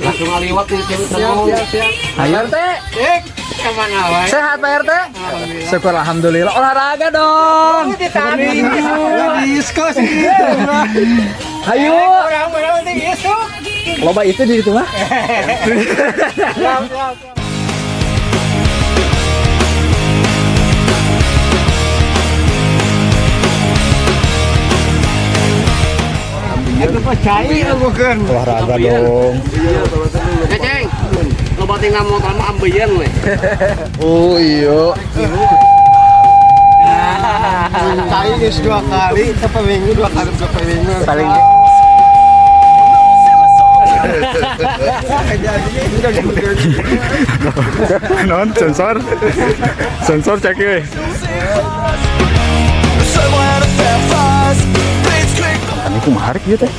Langsung ngaliwat di siap. Ayo RT. Kemana wae? Sehat Pak RT? Syukur alhamdulillah. Olahraga dong. Diskos. Ayo. Orang-orang ini isuk. Loba itu di situ mah. Itu percaya bukan? Olahraga dong. Ceng. Lo tinggal motor mah ambeien we. Oh iya. Cai geus 2 kali, sampai minggu 2 kali Paling non sensor cek we. Kan itu maharik gitu teh.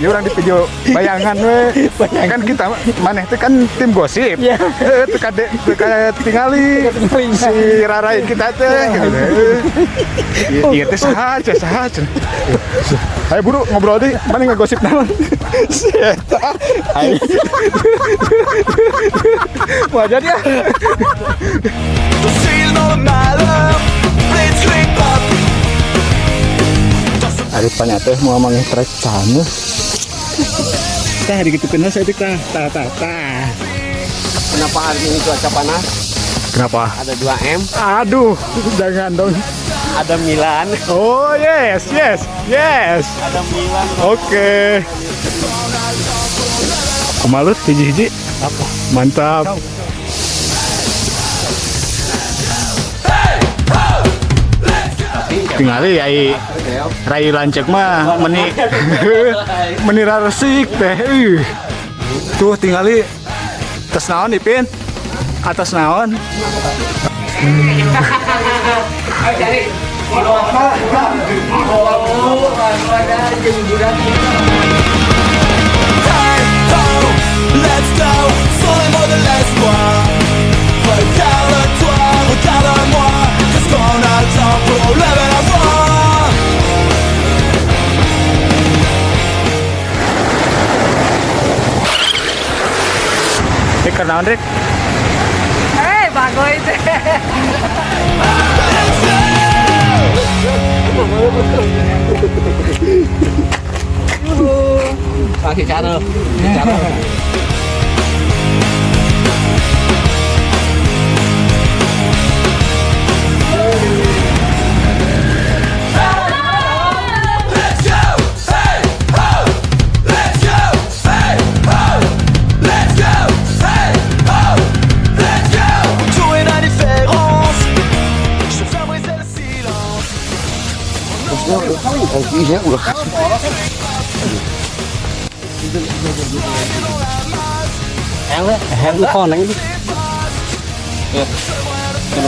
Ya orang di video bayangan we. Kan kita maneh teh kan tim gosip. Teka tingali si Rarai kita teh. Iya teh saha. Ayo buru ngobrol deh, mana ngegosip naon. Sieta. Wajar ya. Ari panyateh mau mangih trek sana. Tah digitukeun saya teh tah. Kenapa hari ini cuaca panas? Kenapa? Ada 2M, Aduh, jangan dong. ada Milan, Oh yes. ada Milan. Oke. Kumalut hiji-hiji. Apa? Mantap. Tingali ai rai lancek mah meni resik teh. Tuh tingali atas naon Ipin? Atas naon? Let's go, soyez-moi de l'espoir. Regarde-toi, regarde-moi. Qu'est-ce qu'on a le temps pour lever la voix? Karena Andrik bagus itu. Kasih cara. Hang con đánh đi.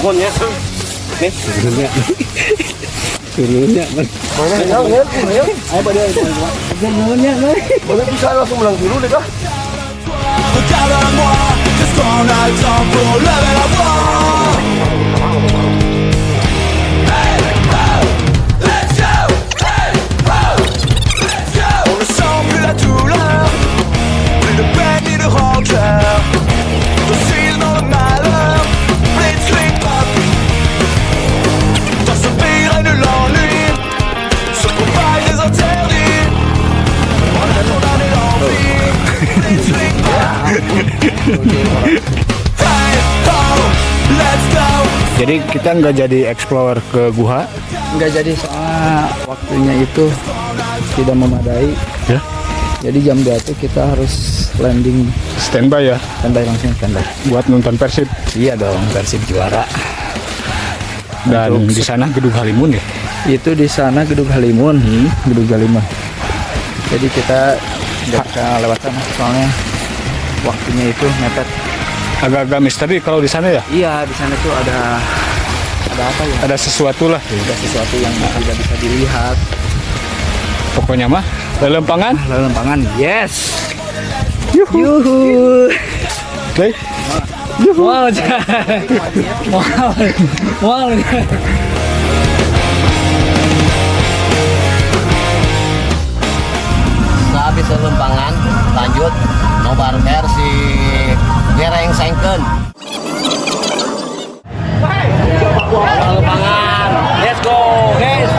Con nhé. Đi. Turunnya kan. Ayo pada turunnya nih. Boleh bisa langsung ulang dulu deh kah? Regarde-moi, qu'est-ce qu'on a le temps pour lever la voix? Let's go! On ne sent plus la douleur, plus de peine ni de rancœur. Docile dans le malheur, blitzkrieg pop. Dans ce pays règne l'ennui, ce copaille des interdits. On a condamné l'envie, blitzkrieg pop. Hey ho, let's go. Jadi kita nggak jadi explore ke gua. Nggak jadi soalnya waktunya itu tidak memadai Ya. jadi jam 2 itu kita harus landing Standby ya langsung standby. buat nonton Persib. Iya dong, Persib juara. Dan di sana Gedung Halimun ya. Itu di sana Gedung Halimun. Gedung Halimun. Jadi kita nggak bisa lewat sana soalnya waktunya itu mepet. Agak-agak misteri kalau di sana ya. Iya, di sana tuh ada apa ya? Ada sesuatu lah. Ada sesuatu yang tidak bisa dilihat. Pokoknya mah lelempangan. Lalempangan, yes. Yuhu. Baik. Wow, wow, wow. Habis lempangan lanjut nobar versi gereng sengken lempangan let's go guys.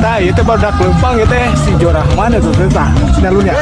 Nah, itu baru dak lempang ya teh si Jorahman itu teh tah. Sinalunya.